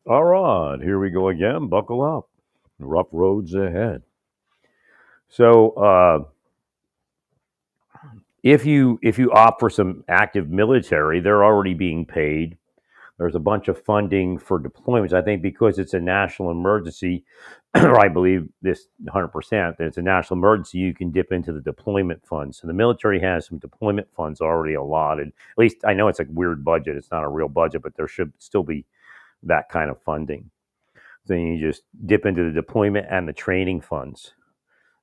All right, here we go again. Buckle up. Rough roads ahead. So, if you opt for some active military, they're already being paid. There's a bunch of funding for deployments. I think because it's a national emergency, or I believe this 100% that it's a national emergency, you can dip into the deployment funds. So the military has some deployment funds already allotted. At least I know it's a weird budget. It's not a real budget, but there should still be that kind of funding. So you just dip into the deployment and the training funds.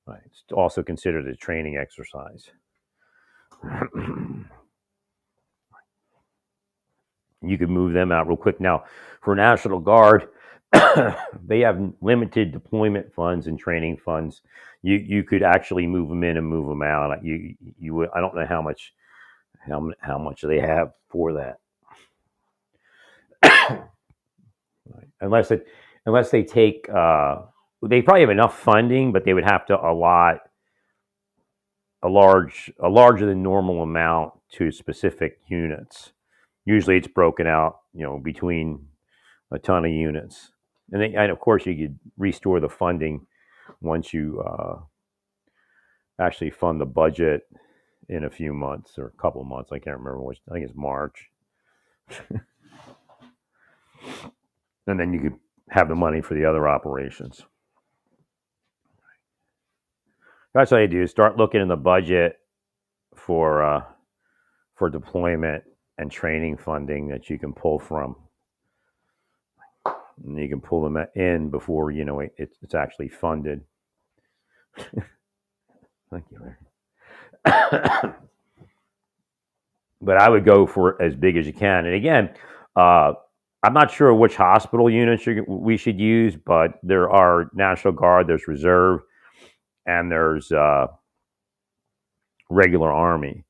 Right. It's also considered a training exercise. You can move them out real quick. Now, for National Guard, they have limited deployment funds and training funds. You could actually move them in and move them out. I don't know how much they have for that, unless they take they probably have enough funding, but they would have to allot a larger than normal amount to specific units. Usually, it's broken out, between a ton of units, and of course, you could restore the funding once you actually fund the budget in a few months or a couple of months. I can't remember which. I think it's March, and then you could have the money for the other operations. That's what I do. Start looking in the budget for uh, for deployment and training funding that you can pull from. And you can pull them in before it's actually funded. Thank you, Larry. But I would go for as big as you can. And again, uh, I'm not sure which hospital units we should use, but there are National Guard, there's Reserve, and there's regular Army.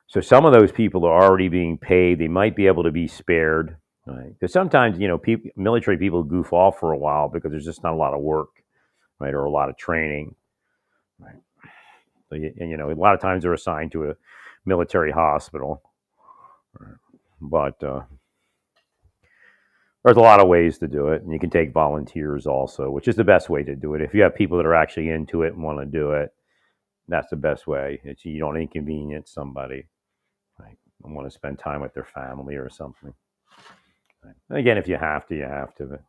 So some of those people are already being paid. They might be able to be spared. Right? Because sometimes, military people goof off for a while because there's just not a lot of work, right, or a lot of training. Right? So, and a lot of times they're assigned to a military hospital, right? But there's a lot of ways to do it, and you can take volunteers also, which is the best way to do it. If you have people that are actually into it and want to do it, that's the best way. You don't inconvenience somebody, right? And want to spend time with their family or something. Right? And again, if you have to, you have to. But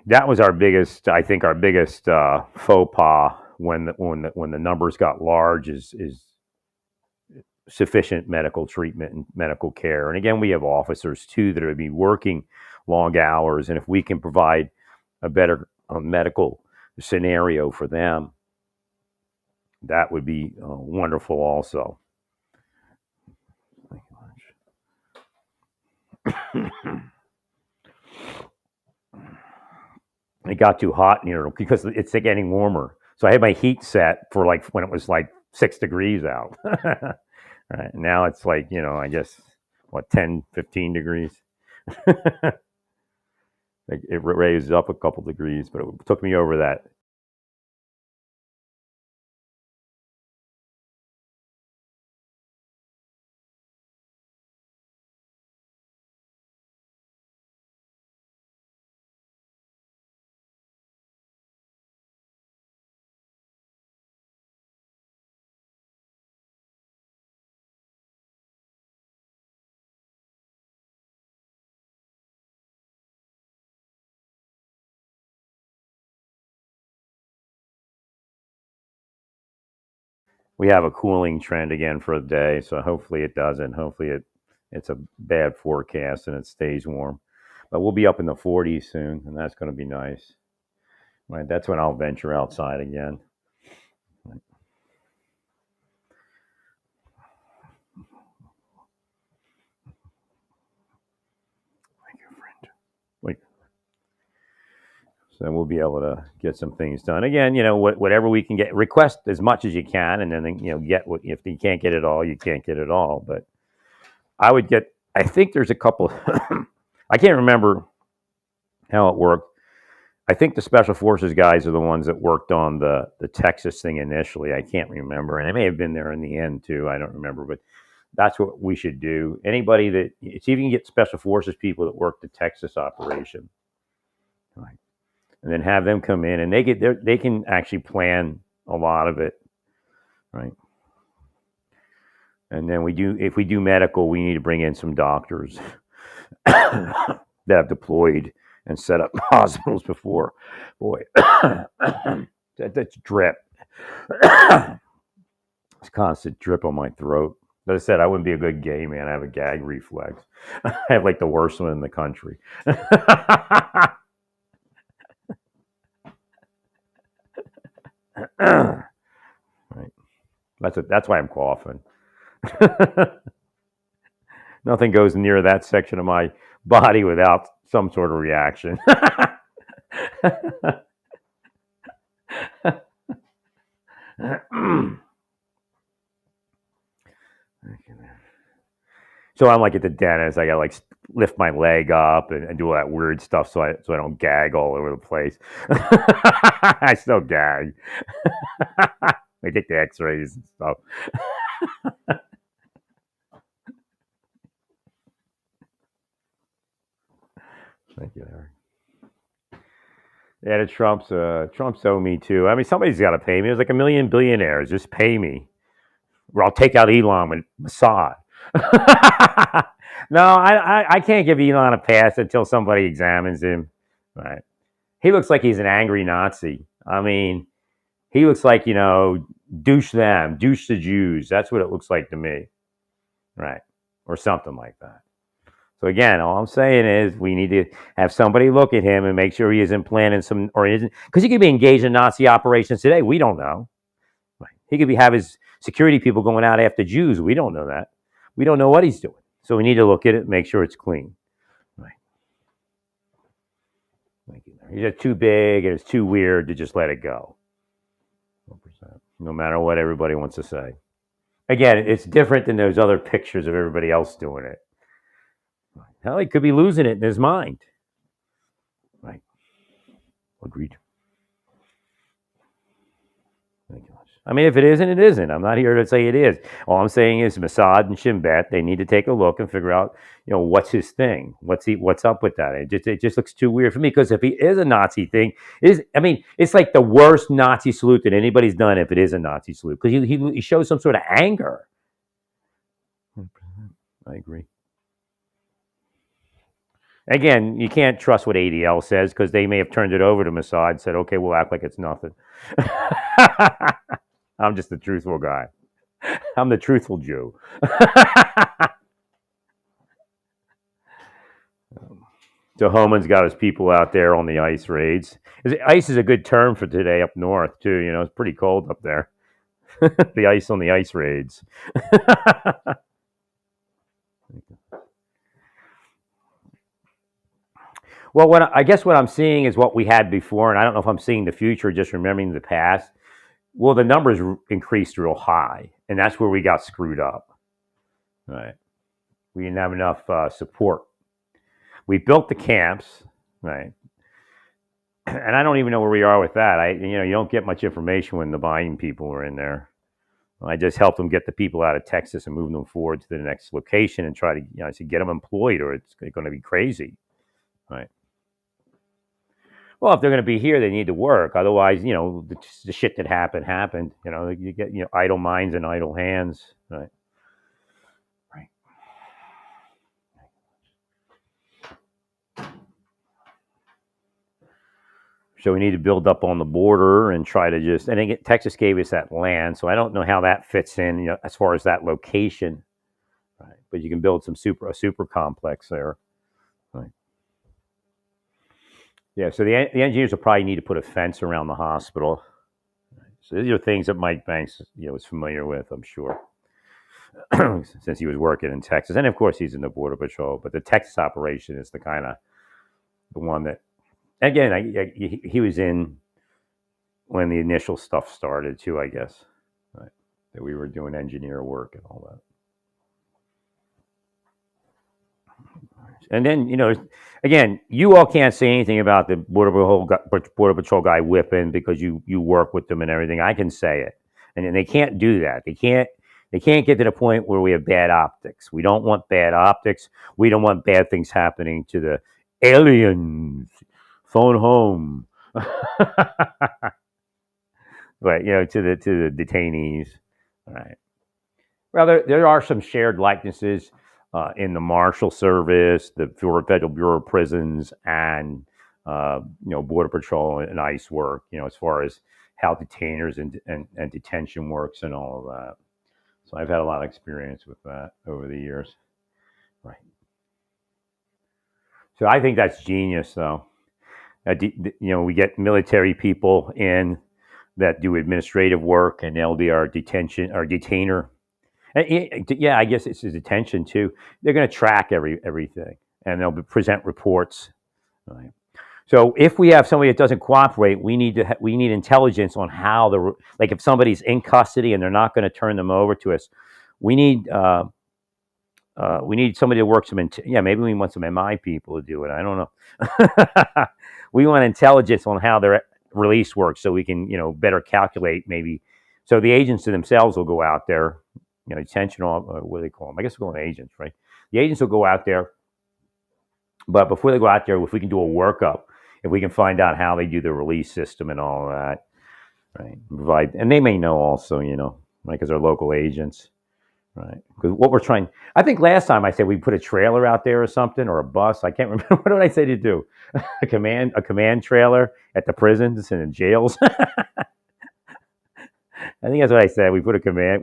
that was our biggest, I think, our biggest faux pas when the numbers got large is sufficient medical treatment and medical care. And again, we have officers too that are be working long hours, and if we can provide a better medical scenario for them, that would be wonderful also. It got too hot in here because it's getting warmer. So I had my heat set for like when it was like 6 degrees out. Right now it's like, I guess, what, 10, 15 degrees. It raised up a couple degrees, but it took me over that. We have a cooling trend again for a day, so hopefully it doesn't. Hopefully it's a bad forecast and it stays warm. But we'll be up in the 40s soon, and that's going to be nice. Right, that's when I'll venture outside again. Right. Thank you, friend. Wait. So we'll be able to get some things done. Again, whatever we can get, request as much as you can, and then get what. If you can't get it all, you can't get it all. But I would get. I think there's a couple. I can't remember how it worked. I think the special forces guys are the ones that worked on the Texas thing initially. I can't remember, and I may have been there in the end too. I don't remember, but That's what we should do. Anybody that, see if you can get special forces people that work the Texas operation, right? And then have them come in and they can actually plan a lot of it, right? And then if we do medical, we need to bring in some doctors that have deployed and set up hospitals before. Boy, that's drip. It's constant drip on my throat. As I said, I wouldn't be a good gay man. I have a gag reflex. I have like the worst one in the country. Right. That's why I'm coughing. Nothing goes near that section of my body without some sort of reaction. So I'm like at the dentist. I gotta like lift my leg up and do all that weird stuff so I don't gag all over the place. I still gag. I take the X-rays and stuff. Thank you, Larry. Yeah, the Trump's owe me too. I mean, somebody's got to pay me. There's like a million billionaires. Just pay me, or I'll take out Elon with Mossad. No, I can't give Elon a pass until somebody examines him. Right? He looks like he's an angry Nazi. I mean, he looks like, douche them, douche the Jews. That's what it looks like to me. Right? Or something like that. So again, all I'm saying is we need to have somebody look at him and make sure he isn't planning some, or isn't, because he could be engaged in Nazi operations today. We don't know. Right? He could have his security people going out after Jews. We don't know that. We don't know what he's doing. So we need to look at it and make sure it's clean. Right. Thank you. He's just too big and it's too weird to just let it go. 1%. No matter what everybody wants to say. Again, it's different than those other pictures of everybody else doing it. Hell, he could be losing it in his mind. Right. Agreed. Thank you. I mean, if it isn't, it isn't. I'm not here to say it is. All I'm saying is Mossad and Shin Bet, they need to take a look and figure out, what's his thing? What's up with that? It just looks too weird for me, because if he is a Nazi thing, it's like the worst Nazi salute that anybody's done if it is a Nazi salute, because he shows some sort of anger. I agree. Again, you can't trust what ADL says, because they may have turned it over to Mossad and said, okay, we'll act like it's nothing. I'm just the truthful guy. I'm the truthful Jew. So Homan's got his people out there on the ice raids. Ice is a good term for today up north, too. It's pretty cold up there. The ice on the ice raids. Well, I guess what I'm seeing is what we had before, and I don't know if I'm seeing the future, just remembering the past. Well, the numbers increased real high, and that's where we got screwed up. Right? We didn't have enough support. We built the camps, right? And I don't even know where we are with that. You don't get much information when the Biden people were in there. I just helped them get the people out of Texas and move them forward to the next location and try to, get them employed, or it's going to be crazy, right? Well, if they're going to be here, they need to work. Otherwise, the shit that happened. You get, idle minds and idle hands, right? Right. So we need to build up on the border and try to just, and again, Texas gave us that land, so I don't know how that fits in, as far as that location, right? But you can build a super complex there, right? Yeah, so the engineers will probably need to put a fence around the hospital. So these are things that Mike Banks, is familiar with, I'm sure, since he was working in Texas, and of course he's in the Border Patrol. But the Texas operation is the one that, again, he was in when the initial stuff started too, I guess, right? That we were doing engineer work and all that. And then, again, you all can't say anything about the Border Patrol guy whipping, because you work with them and everything. I can say it. And they can't do that. They can't They can't get to the point where we have bad optics. We don't want bad optics. We don't want bad things happening to the aliens. Phone home. But to the detainees. All right. Well, there are some shared likenesses in the Marshal Service, the Federal Bureau of Prisons, and Border Patrol and ICE work. As far as how detainers and detention works and all of that. So I've had a lot of experience with that over the years. Right. So I think that's genius, though. We get military people in that do administrative work, and they'll be our detainer. Yeah, I guess it's a detention too. They're going to track everything, and they'll present reports. Right. So if we have somebody that doesn't cooperate, we need intelligence on how like if somebody's in custody and they're not going to turn them over to us, we need somebody to work maybe we want some MI people to do it. I don't know. We want intelligence on how their release works so we can better calculate maybe. So the agents themselves will go out there, detention, what do they call them? I guess we're calling agents, right? The agents will go out there, but before they go out there, if we can do a workup, if we can find out how they do the release system and all of that, right? And they may know also, right, because they're local agents. Right. Because what we're trying, I think last time I said we put a trailer out there or something, or a bus. I can't remember. What did I say to do? a command trailer at the prisons and the jails. I think that's what I said. We put a command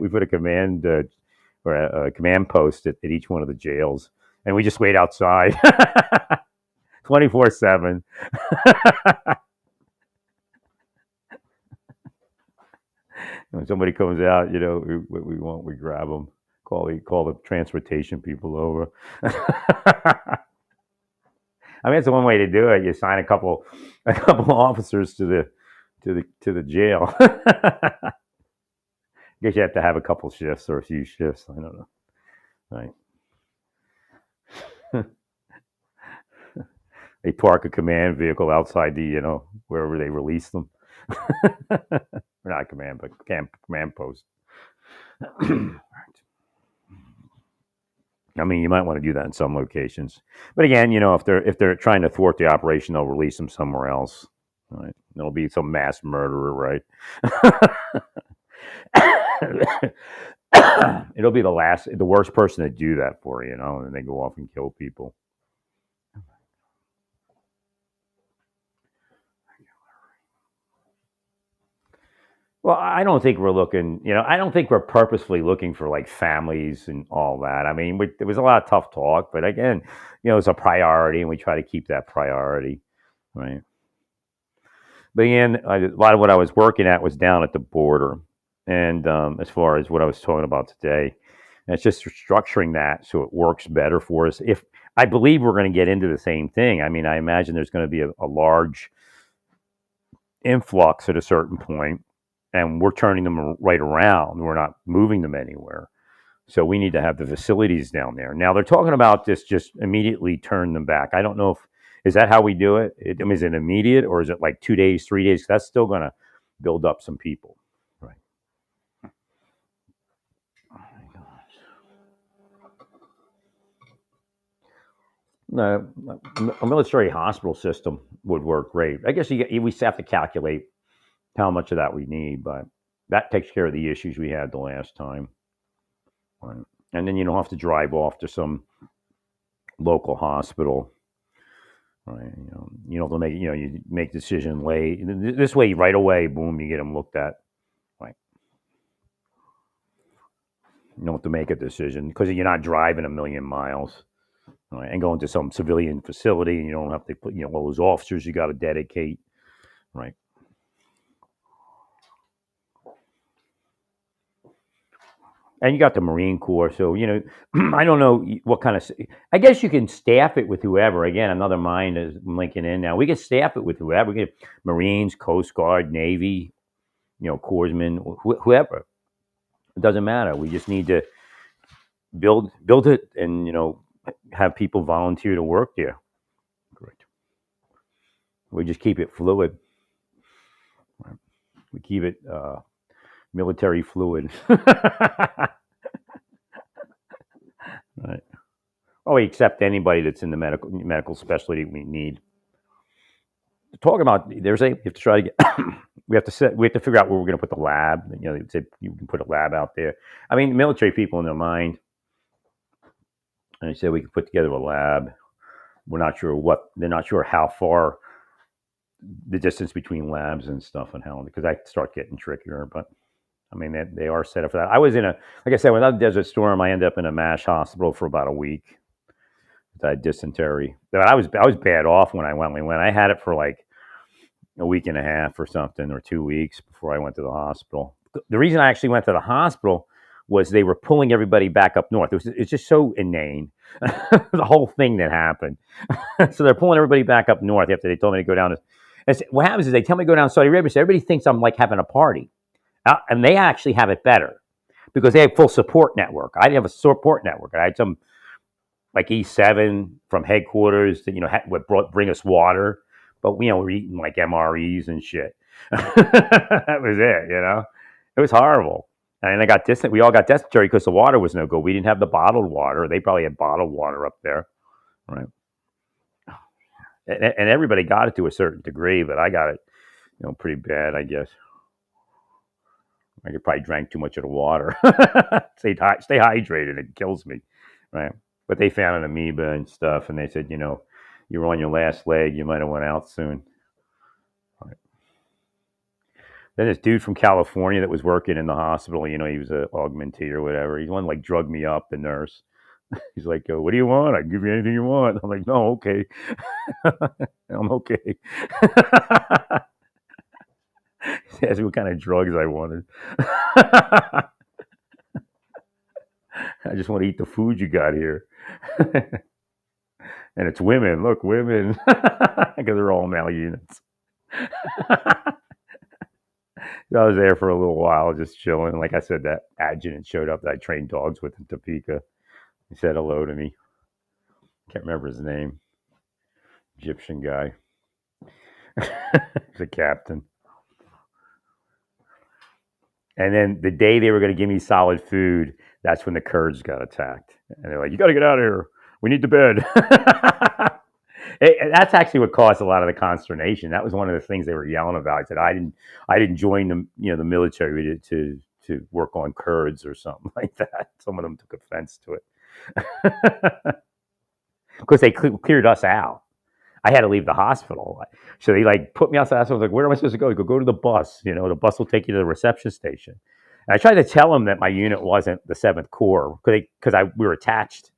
or a command post at each one of the jails, and we just wait outside 24/7. When somebody comes out, we grab them. Call the transportation people over. I mean, that's the one way to do it. You sign a couple officers to the jail. I guess you have to have a couple shifts or a few shifts. I don't know. Right. They park a command vehicle outside the wherever they release them. Not command, but command post. I mean, you might want to do that in some locations, but again, if they're trying to thwart the operation, they'll release them somewhere else. Right? There'll be some mass murderer, right? It'll be the worst person to do that for and they go off and kill people. Well, I don't think we're looking, I don't think we're purposefully looking for like families and all that. I mean, there was a lot of tough talk, but again, it's a priority and we try to keep that priority, right? But again, a lot of what I was working at was down at the border. And as far as what I was talking about today, and it's just structuring that so it works better for us. If I believe we're going to get into the same thing, I mean, I imagine there's going to be a large influx at a certain point, and we're turning them right around. We're not moving them anywhere. So we need to have the facilities down there. Now they're talking about this, just immediately turn them back. I don't know is that how we do it? I mean, is it immediate or is it like 2 days, 3 days? That's still going to build up some people. Right. Oh my gosh. A military hospital system would work great. I guess we have to calculate how much of that we need, but that takes care of the issues we had the last time. Right. And then you don't have to drive off to some local hospital. Right. You don't have to make you make decision late. This way, right away, boom, you get them looked at. Right. You don't have to make a decision because you're not driving a million miles. Right, and going to some civilian facility, and you don't have to put all those officers you got to dedicate. Right. And you got the Marine Corps, so I don't know what kind of. I guess you can staff it with whoever. Again, another mind is linking in now. We can staff it with whoever. We can Marines, Coast Guard, Navy, corpsmen, whoever. It doesn't matter. We just need to build it, and have people volunteer to work there. Correct. We just keep it fluid. We keep it military fluid. Right. Oh, we accept anybody that's in the medical specialty we need. Talking about there's a you have to try to get we have to figure out where we're going to put the lab. You know, they said you can put a lab out there. I mean, military people in their mind, and they said we could put together a lab. We're not sure what they're not sure how far the distance between labs and stuff and how because I start getting trickier. But I mean, they are set up for that. I was in a like I said, without Desert Storm, I ended up in a MASH hospital for about a week. I had dysentery. But I was bad off when I went. I had it for like a week and a half or something, or 2 weeks before I went to the hospital. The reason I actually went to the hospital was they were pulling everybody back up north. It's just so inane, the whole thing that happened. So they're pulling everybody back up north after they told me to go down. What happens is they tell me to go down to Saudi Arabia, so everybody thinks I'm like having a party. And they actually have it better because they have full support network. I didn't have a support network. I had some like E7 from headquarters that bring us water, but we're eating like MREs and shit. That was it. It was horrible. And I got distant. We all got dysentery because the water was no good. We didn't have the bottled water. They probably had bottled water up there, right? And everybody got it to a certain degree, but I got it, pretty bad, I guess. I could probably drank too much of the water. stay hydrated. It kills me, right? But they found an amoeba and stuff, and they said, you were on your last leg. You might have went out soon. Right. Then this dude from California that was working in the hospital, he was an augmentee or whatever. He's one like drugged me up, the nurse. He's like, what do you want? I can give you anything you want. I'm like, no, okay. I'm okay. He asked me what kind of drugs I wanted. I just want to eat the food you got here. And it's women. Look, women. Because they're all male units. So I was there for a little while, just chilling. Like I said, that adjutant showed up that I trained dogs with in Topeka. He said hello to me. Can't remember his name. Egyptian guy. He's a captain. And then the day they were going to give me solid food, that's when the Kurds got attacked. And they're like, you got to get out of here. We need the bed. That's actually what caused a lot of the consternation. That was one of the things they were yelling about. I said I didn't join the military to work on Kurds or something like that. Some of them took offense to it because they cleared us out. I had to leave the hospital, so they like put me outside. I was like, "Where am I supposed to go?" Go to the bus. The bus will take you to the reception station. And I tried to tell them that my unit wasn't the 7th Corps because we were attached.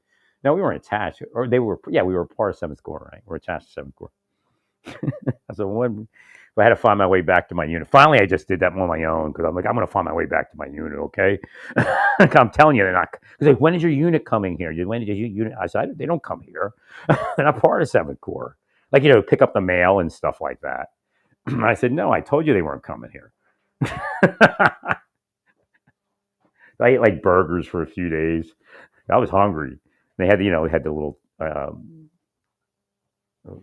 No, we weren't attached, or they were. Yeah, we were part of 7th Corps, right? We're attached to 7th Corps. I said, I had to find my way back to my unit. Finally, I just did that on my own because I'm like, I'm going to find my way back to my unit, okay? I'm telling you, they're not. Because like, when is your unit coming here? When did your unit? I said, they don't come here. They're not part of 7th Corps. Like, pick up the mail and stuff like that. I said, no, I told you they weren't coming here. I ate like burgers for a few days. I was hungry. They had, they had the little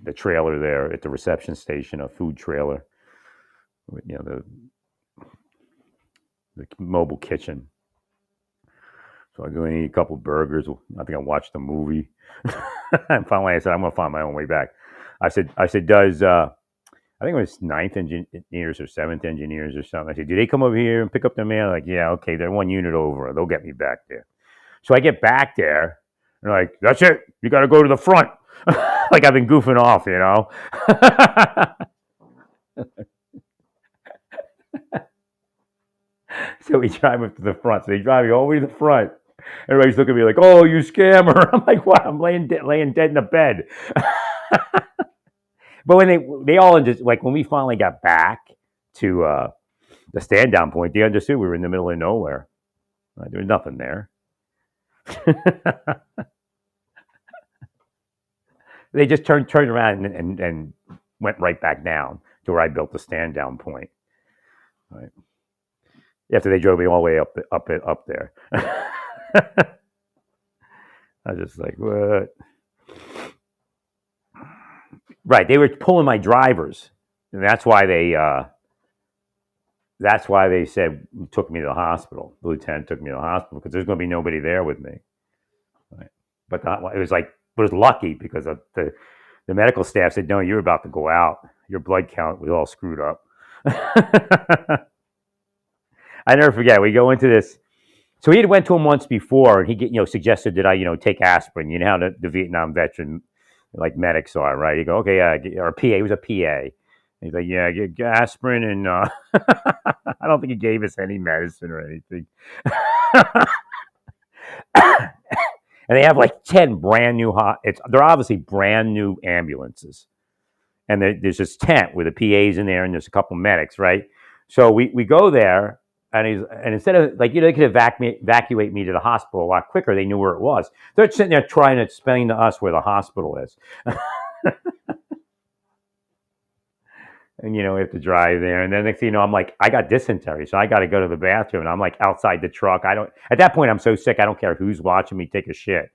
the trailer there at the reception station, a food trailer. The mobile kitchen. So I go and eat a couple burgers. I think I watched a movie. And finally I said, I'm going to find my own way back. I said, does, I think it was 9th engineers or 7th engineers or something. I said, do they come over here and pick up their mail? Like, yeah, okay, they're one unit over. They'll get me back there. So I get back there, and they're like, that's it. You got to go to the front. Like I've been goofing off, So we drive up to the front. So they drive me all the way to the front. Everybody's looking at me like, oh, you scammer. I'm like, what? I'm laying dead in the bed. But when they all just like when we finally got back to the stand down point, they understood we were in the middle of nowhere. Right? There was nothing there. They just turned around and went right back down to where I built the stand down point. Right. After they drove me all the way up there. I was just like, what? Right, they were pulling my drivers, and that's why they said took me to the hospital. The lieutenant took me to the hospital because there's going to be nobody there with me. Right. But it was like, it was lucky because of the medical staff said, no, you're about to go out. Your blood count was all screwed up. I never forget. We go into this. So he had went to him once before, and he suggested that I take aspirin. You know how the Vietnam veteran like medics are, right? You go, okay, yeah, or PA. He was a PA. He's like, yeah, get aspirin, and I don't think he gave us any medicine or anything. And they have like 10 brand new they're obviously brand new ambulances, and there's this tent with the PAs in there, and there's a couple medics, right? So we go there, and instead of like they could evacuate me to the hospital a lot quicker. They knew where it was. They're sitting there trying to explain to us where the hospital is. And we have to drive there, and then next thing you know, I'm like, I got dysentery, so I got to go to the bathroom, and I'm like outside the truck. I don't. At that point, I'm so sick, I don't care who's watching me take a shit.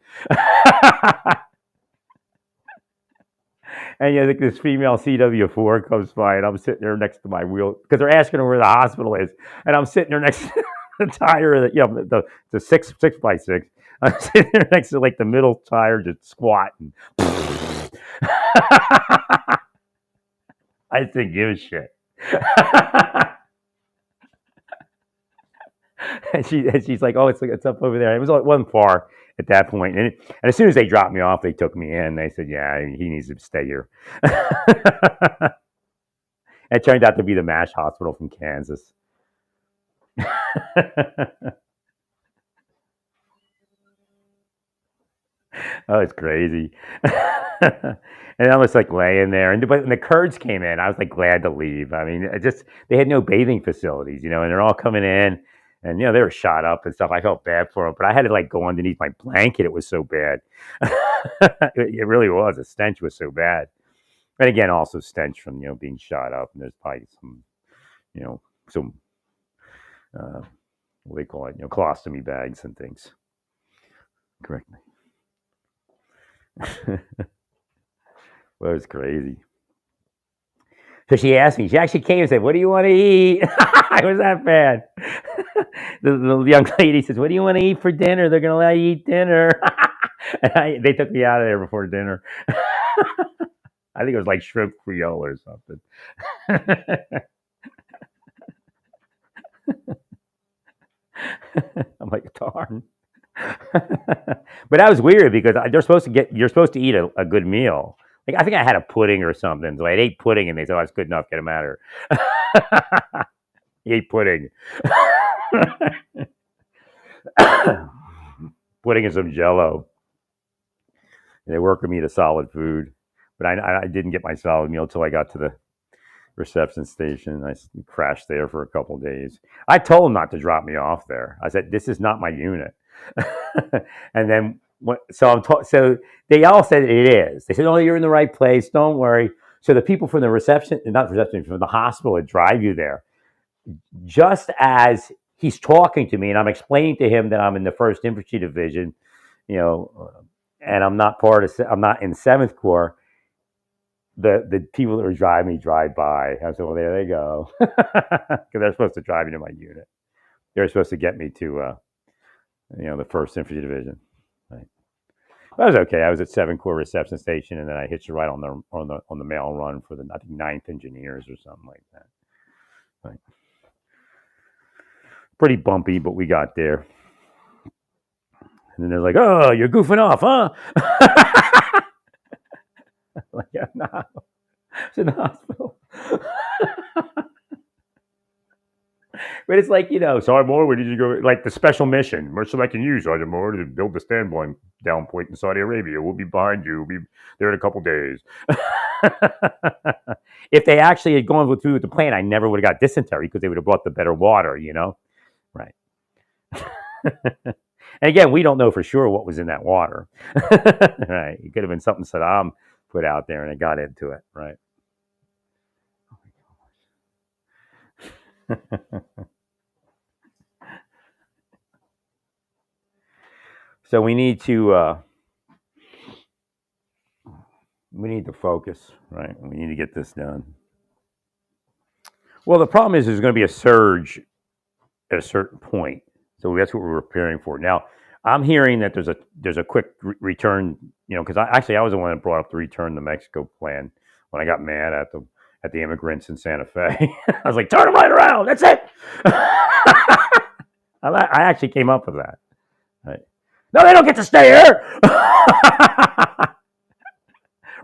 And this female CW4 comes by, and I'm sitting there next to my wheel because they're asking her where the hospital is, and I'm sitting there next to the tire of the 6x6. I'm sitting there next to like the middle tire, just squatting. I didn't give a shit. and she's like, oh, it's up over there. It wasn't far at that point. And as soon as they dropped me off, they took me in. They said, yeah, he needs to stay here. It turned out to be the MASH hospital from Kansas. Oh, it's crazy. And I was like laying there, but when the Kurds came in, I was like glad to leave. I mean, they had no bathing facilities, and they're all coming in, and they were shot up and stuff. I felt bad for them, but I had to like go underneath my blanket. It was so bad. It really was. The stench was so bad, and again, also stench from being shot up. And there's probably some what do they call it? Colostomy bags and things. Correct me. Well, it was crazy. So she asked me. She actually came and said, "What do you want to eat?" It was that bad. The young lady says, "What do you want to eat for dinner?" They're going to let you eat dinner. And they took me out of there before dinner. I think it was like shrimp creole or something. I'm like, darn. But that was weird because you're supposed to eat a good meal. Like I think I had a pudding or something, so I ate pudding, and they said, "Oh, it's good enough. Get him out of here." He ate pudding. Pudding and some Jello. They worked me to solid food, but I didn't get my solid meal until I got to the reception station. I crashed there for a couple of days. I told them not to drop me off there. I said, "This is not my unit." And then so they all said it is. They said, "Oh, you're in the right place. Don't worry." So the people from the from the hospital that drive you there, just as he's talking to me, and I'm explaining to him that I'm in the First Infantry Division, and I'm not in 7th Corps. The people that were driving me drive by. I said, "Well, there they go," because they're supposed to drive me to my unit. They're supposed to get me to the First Infantry Division. Right. That was okay. I was at 7th Corps reception station, and then I hitched a ride on the mail run for the 9th Engineers or something like that. Right. Pretty bumpy, but we got there. And then they're like, "Oh, you're goofing off, huh?" Like, yeah, no, it's in the hospital. But it's like, Sergeant Moore, where did you go? Like the special mission, much I can use, Sergeant Moore, to build the stand down point in Saudi Arabia. We'll be behind you. We'll be there in a couple days. If they actually had gone through with the plan, I never would have got dysentery because they would have brought the better water, Right. And again, we don't know for sure what was in that water. Right. It could have been something Saddam put out there and it got into it. Right. So we need to focus, right? We need to get this done. Well, the problem is there's going to be a surge at a certain point. So that's what we're preparing for. Now, I'm hearing that there's a quick return, because I was the one that brought up the return to Mexico plan when I got mad at the immigrants in Santa Fe. I was like, turn them right around. That's it. I actually came up with that. Right. No, they don't get to stay here.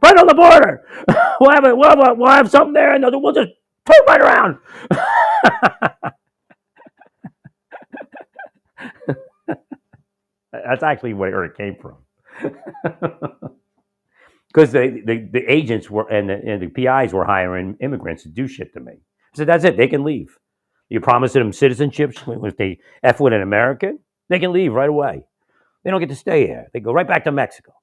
Right on the border. We'll have something there, and we'll just turn right around. That's actually where it came from. Because the agents were and the PIs were hiring immigrants to do shit to me. I said, that's it. They can leave. You promised them citizenship. If they F with an American, they can leave right away. They don't get to stay here. They go right back to Mexico.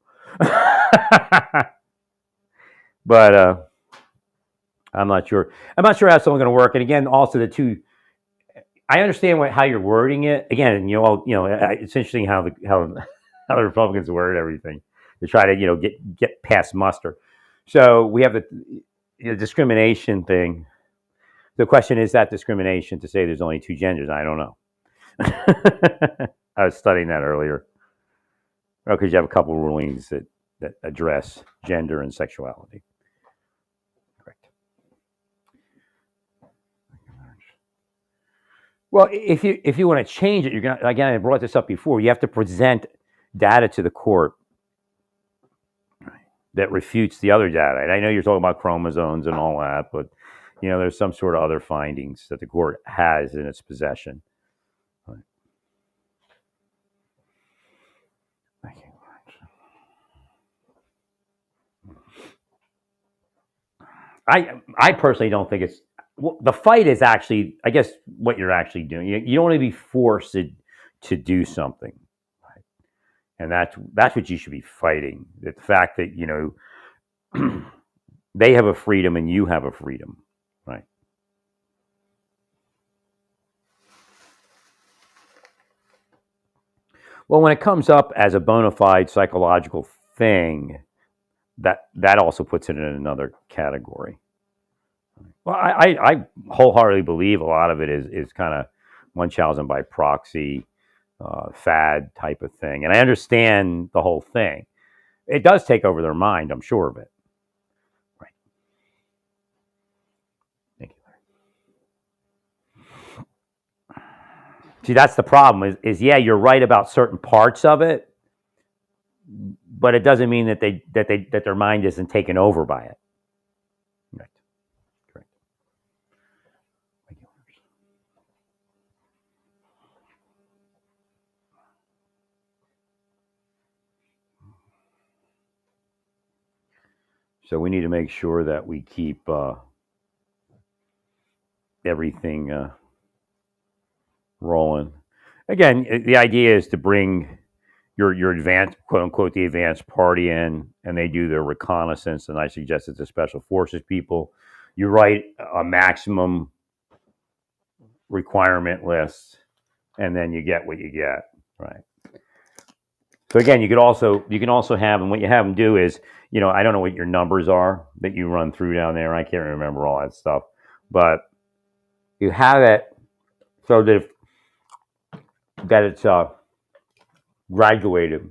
But I'm not sure. I'm not sure how it's all going to work. And again, also the two. I understand how you're wording it. Again, it's interesting how the Republicans word everything to try to get past muster. So we have the discrimination thing. The question is that discrimination to say there's only two genders? I don't know. I was studying that earlier. Because you have a couple rulings that address gender and sexuality. Correct. Well, if you want to change it, you're gonna, again, I brought this up before. You have to present data to the court that refutes the other data. And I know you're talking about chromosomes and all that, but there's some sort of other findings that the court has in its possession. Thank you. I personally don't think it's the fight is actually, I guess, what you're actually doing. You don't want to be forced to do something, right? And that's what you should be fighting. The fact that they have a freedom and you have a freedom, right? Well, when it comes up as a bona fide psychological thing, that also puts it in another category. Well, I wholeheartedly believe a lot of it is kind of Munchausen by proxy, fad type of thing. And I understand the whole thing. It does take over their mind, I'm sure of it. Right. Thank you. See, that's the problem is you're right about certain parts of it, but it doesn't mean that their mind isn't taken over by it. Right. Correct. Thank you. So we need to make sure that we keep everything rolling. Again, the idea is to bring your advanced, quote unquote, the advanced party in, and they do their reconnaissance. And I suggest it's the special forces people. You write a maximum requirement list, and then you get what you get, right? So again, you can also have, and what you have them do is, I don't know what your numbers are that you run through down there. I can't remember all that stuff, but you have it so that it's graduated.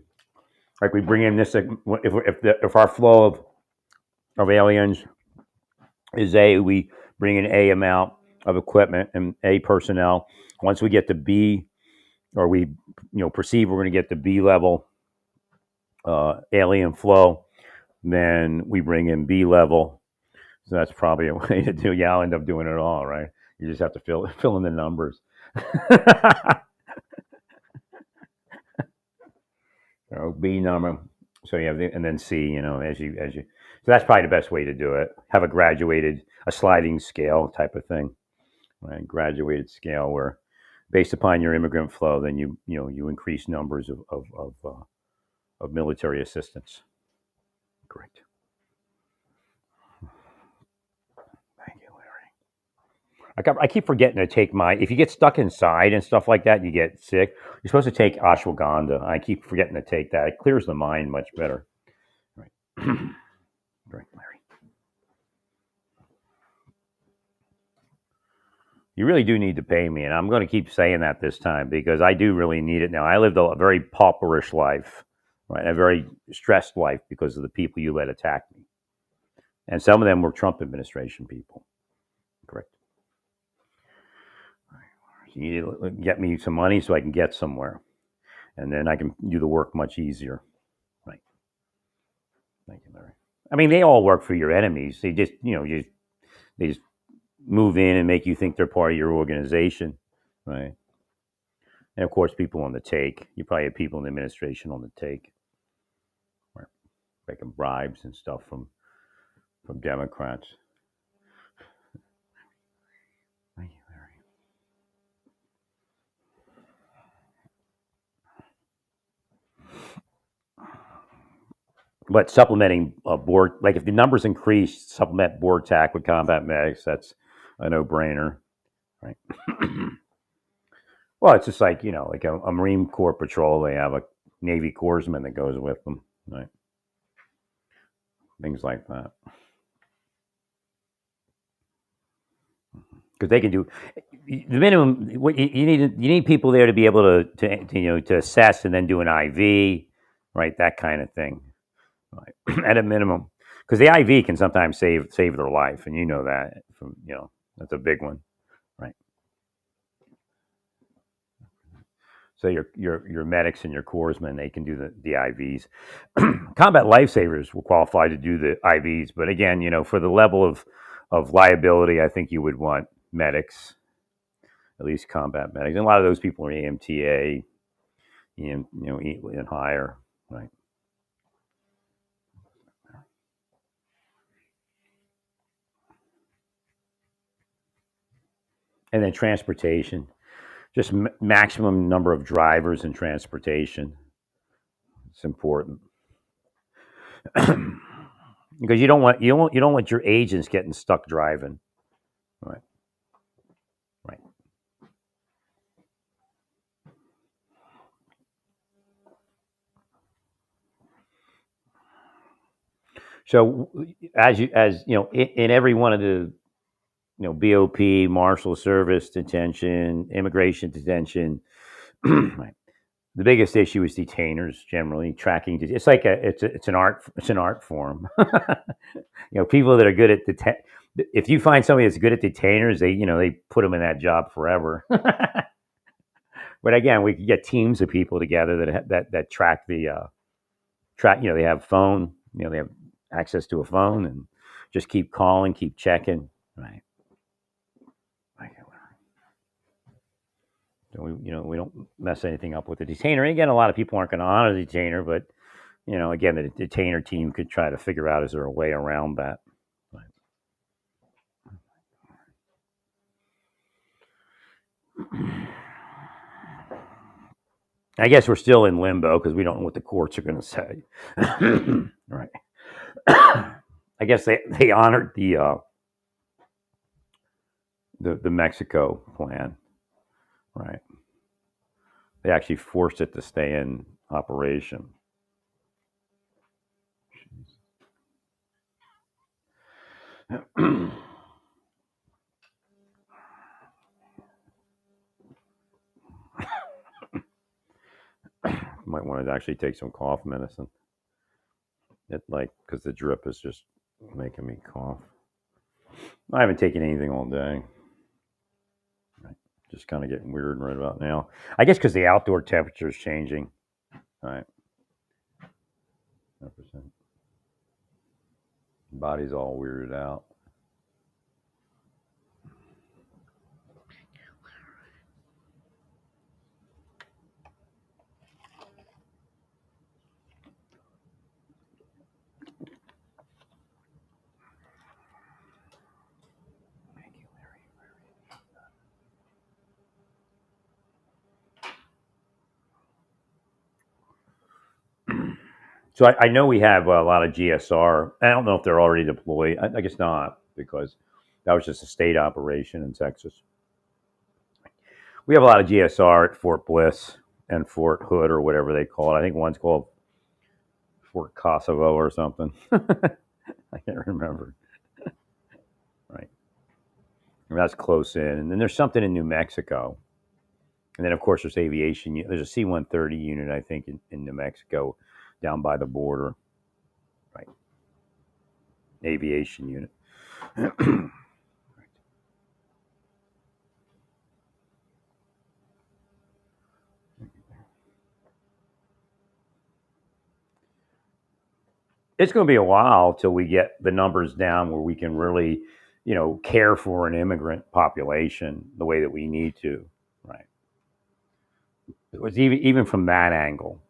Like we bring in this, if our flow of aliens is A, we bring in A amount of equipment and A personnel. Once we get to B, or we perceive we're going to get to B level alien flow, then we bring in B level. So that's probably a way to do. Yeah, I'll end up doing it all, right? You just have to fill in the numbers. B number. So you have and then C. As you. So that's probably the best way to do it. Have a sliding scale type of thing, right? Graduated scale where, based upon your immigrant flow, then you increase numbers of military assistance. Correct. Thank you, Larry. I keep forgetting to take if you get stuck inside and stuff like that, you get sick. You're supposed to take ashwagandha. I keep forgetting to take that. It clears the mind much better. Right. Right, Larry. You You really do need to pay me, and I'm going to keep saying that this time because I do really need it now. I lived a very pauperish life, right? A very stressed life because of the people you let attack me, and some of them were Trump administration people. Correct. You need to get me some money so I can get somewhere, and then I can do the work much easier. Right. Thank you, Larry. I mean, they all work for your enemies. They just, they just move in and make you think they're part of your organization, right? And of course, people on the take. You probably have people in the administration on the take, right? Making bribes and stuff from Democrats. Thank you, Larry. But supplementing board, like if the numbers increase, supplement board tack with combat medics. That's a no-brainer, right? Well, it's just like like a Marine Corps patrol. They have a Navy corpsman that goes with them, right? Things like that, because they can do the minimum. What you need people there to be able to assess and then do an IV, right? That kind of thing, right? At a minimum, because the IV can sometimes save their life, and that from that's a big one, right? So your medics and your corpsmen, they can do the IVs. Combat lifesavers will qualify to do the IVs, but again, for the level of liability, I think you would want medics, at least combat medics, and a lot of those people are EMTA, and higher, right? And then transportation, just maximum number of drivers in transportation. It's important. Because you don't want your agents getting stuck driving, right? Right. So as in every one of the BOP, Marshal Service detention, immigration detention, right. The biggest issue is detainers generally tracking. It's like it's an art form. People that are good at if you find somebody that's good at detainers, they put them in that job forever. But again, we could get teams of people together that track track. They have phone. They have access to a phone and just keep calling, keep checking. Right. So we don't mess anything up with the detainer. And again, a lot of people aren't going to honor the detainer, but again, the detainer team could try to figure out is there a way around that. Right. I guess we're still in limbo because we don't know what the courts are going to say. Right. I guess they honored the Mexico plan, right? They actually forced it to stay in operation. Might want to actually take some cough medicine. Because the drip is just making me cough. I haven't taken anything all day. Right. Just kind of getting weird right about now. I guess because the outdoor temperature is changing. All right. 100%. Body's all weirded out. So I know we have a lot of GSR. I don't know if they're already deployed. I guess not, because that was just a state operation in Texas. We have a lot of GSR at Fort Bliss and Fort Hood or whatever they call it. I think one's called Fort Kosovo or something. I can't remember. Right. That's close in. And then there's something in New Mexico. And then, of course, there's aviation. There's a C-130 unit, I think, in New Mexico down by the border. Right. Aviation unit. It's going to be a while till we get the numbers down where we can really, care for an immigrant population the way that we need to. Right. It was even from that angle.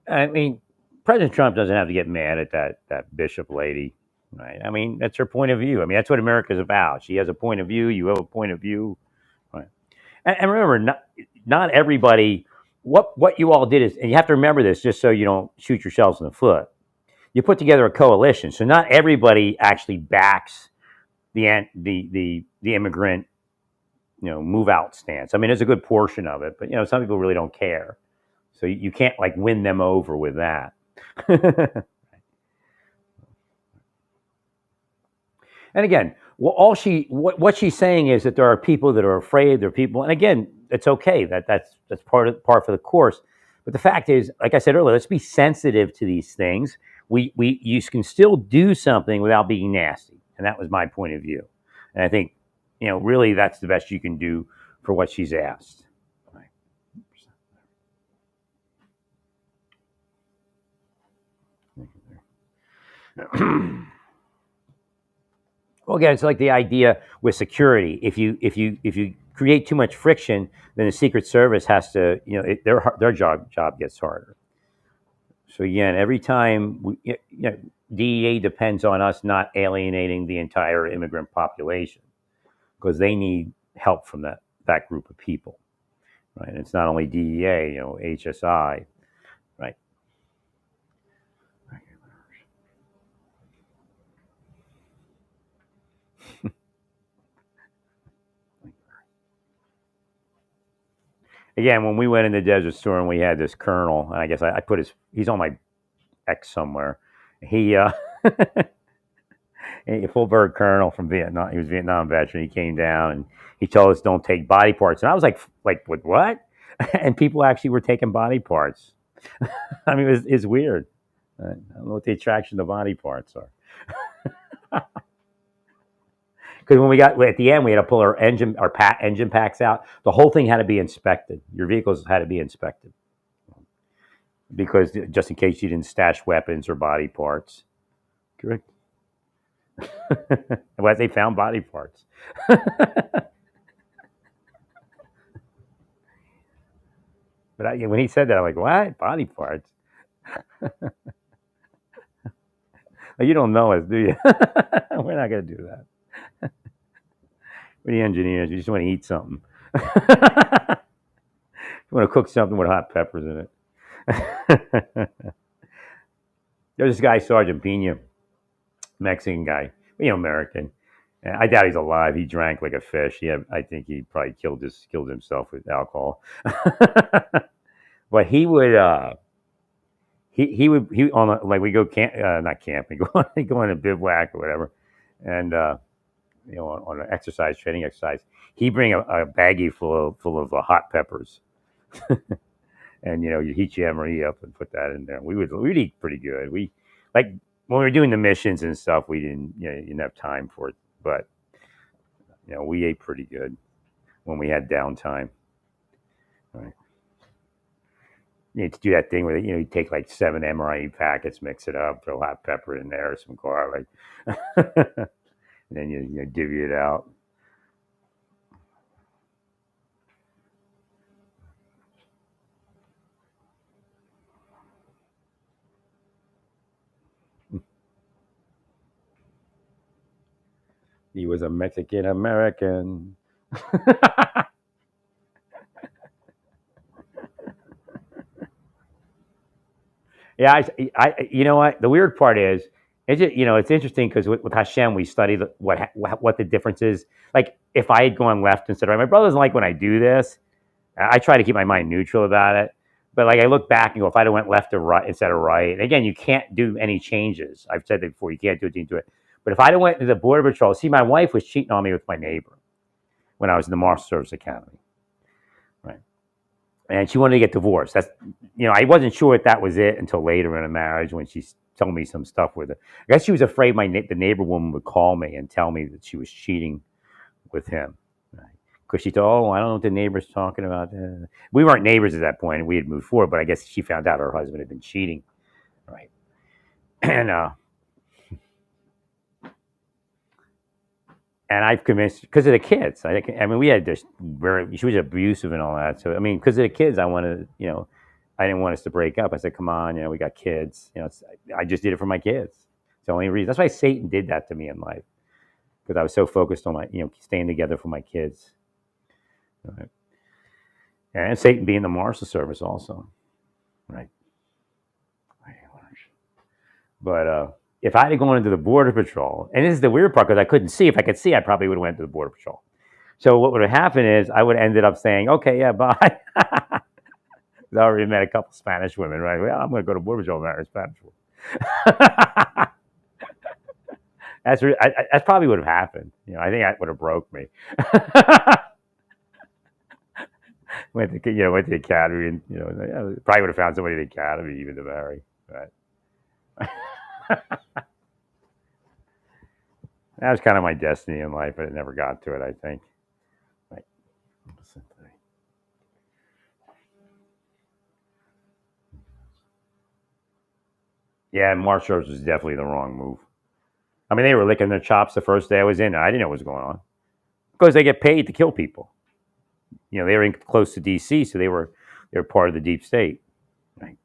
I mean, President Trump doesn't have to get mad at that bishop lady, right? I mean, that's her point of view. I mean, that's what America's about. She has a point of view. You have a point of view, right? And remember, not everybody. What you all did is, and you have to remember this, just so you don't shoot yourselves in the foot. You put together a coalition, so not everybody actually backs the immigrant, move out stance. I mean, there's a good portion of it, but some people really don't care. So you can't like win them over with that. And again, what she's saying is that there are people that are afraid. There are people, and again, it's okay. That's par for the course. But the fact is, like I said earlier, let's be sensitive to these things. You can still do something without being nasty, and that was my point of view. And I think, really, that's the best you can do for what she's asked. Well, again, it's like the idea with security. If you create too much friction, then the Secret Service has to, their job gets harder. So again, every time DEA depends on us not alienating the entire immigrant population because they need help from that group of people, right? And it's not only DEA, HSI, right? Again, when we went in the Desert Storm, we had this colonel, and I guess I put he's on my X somewhere. He, a full bird colonel from Vietnam. He was a Vietnam veteran. He came down and he told us don't take body parts. And I was like what? And people actually were taking body parts. I mean, it's weird. I don't know what the attraction to body parts are. Because when we got at the end, we had to pull our engine packs out. The whole thing had to be inspected. Your vehicles had to be inspected because just in case you didn't stash weapons or body parts. Correct. Well, they found body parts. But when he said that, I'm like, what? Body parts? You don't know us, do you? We're not going to do that. We're the engineers. We just want to eat something. You want to cook something with hot peppers in it. There's this guy, Sergeant Pena, Mexican guy, American. I doubt he's alive. He drank like a fish. I think he probably killed himself with alcohol. But he would, he on like we go not camping, go on a bivouac or whatever, and on an training exercise, he'd bring a baggie full of hot peppers, and you heat your MRE up and put that in there. We'd eat pretty good. We like when we were doing the missions and stuff, we didn't have time for it, but we ate pretty good when we had downtime. Right. You need to do that thing where you take like 7 MRE packets, mix it up, throw hot pepper in there, some garlic, and then you divvy it out. He was a Mexican American. Yeah, you know what? The weird part is It's just, it's interesting because with Hashem we study what the difference is. Like if I had gone left instead of right, my brother doesn't like when I do this. I try to keep my mind neutral about it. But like I look back and go, if I'd have went left or right instead of right, and again, you can't do any changes. I've said that before. You can't do anything to it. But if I'd have went to the border patrol, see, my wife was cheating on me with my neighbor when I was in the Marshal Service Academy, right? And she wanted to get divorced. I wasn't sure if that was it until later in a marriage when she told me some stuff with it. I guess she was afraid the neighbor woman would call me and tell me that she was cheating with him. Because she thought, I don't know what the neighbor's talking about. We weren't neighbors at that point. We had moved forward, but I guess she found out her husband had been cheating, right? And I've convinced because of the kids. I mean, we had this she was abusive and all that. So I mean, because of the kids, I wanted, I didn't want us to break up. I said, come on, we got kids. I just did it for my kids. It's the only reason. That's why Satan did that to me in life because I was so focused on my, staying together for my kids. Right. And Satan being the Marshal Service also, right? But if I had gone into the Border Patrol, and this is the weird part because I couldn't see. If I could see, I probably would have went to the Border Patrol. So what would have happened is I would have ended up saying, okay, yeah, bye. I already met a couple Spanish women, right? Well, I'm going to go to Border Patrol and marry a Spanish woman. That's probably would have happened. I think that would have broke me. went to the academy, and probably would have found somebody at the academy even to marry. Right? That was kind of my destiny in life, but it never got to it. I think. Like, yeah, Marshal Service was definitely the wrong move. I mean, they were licking their chops the first day I was in there. I didn't know what was going on because they get paid to kill people. They were close to D.C., so they were part of the deep state. Right?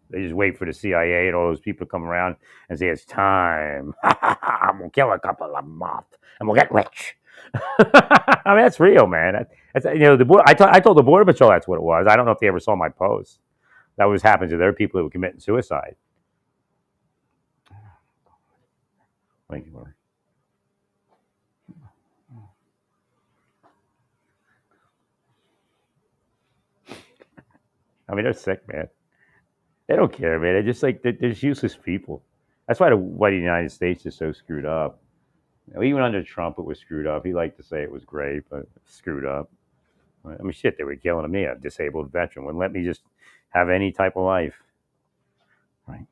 They just wait for the CIA and all those people to come around and say it's time. I'm gonna kill a couple of them off, and we'll get rich. I mean, that's real, man. That's I told the Border Patrol that's what it was. I don't know if they ever saw my post. That was happening to their people who were committing suicide. Thank you, Lord. I mean, they're sick, man. They don't care, man. They're just like they're just useless people. That's why the United States is so screwed up. Even under Trump, it was screwed up. He liked to say it was great, but screwed up. I mean, shit, they were killing me, a disabled veteran. Wouldn't let me just have any type of life. Right.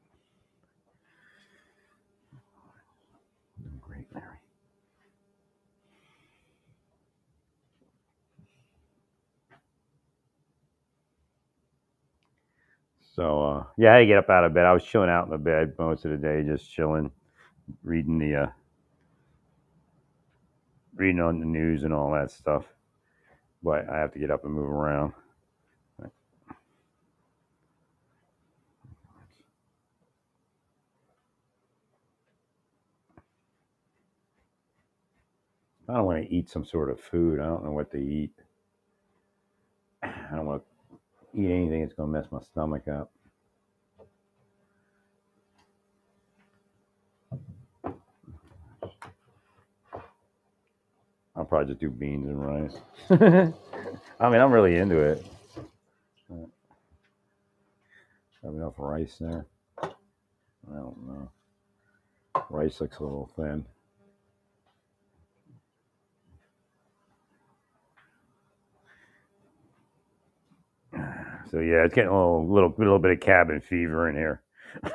Great, Larry. So, yeah, I had to get up out of bed. I was chilling out in the bed most of the day, just chilling, reading reading on the news and all that stuff. But I have to get up and move around. I don't want to eat some sort of food. I don't know what to eat. I don't want to eat anything that's going to mess my stomach up. I'll probably just do beans and rice. I mean, I'm really into it. Have enough rice there? I don't know. Rice looks a little thin. So yeah, it's getting a little bit of cabin fever in here.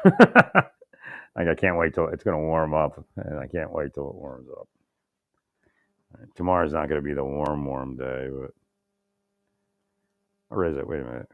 Like I can't wait till it's going to warm up, and I can't wait till it warms up. Tomorrow's not going to be the warm day, but or is it? Wait a minute.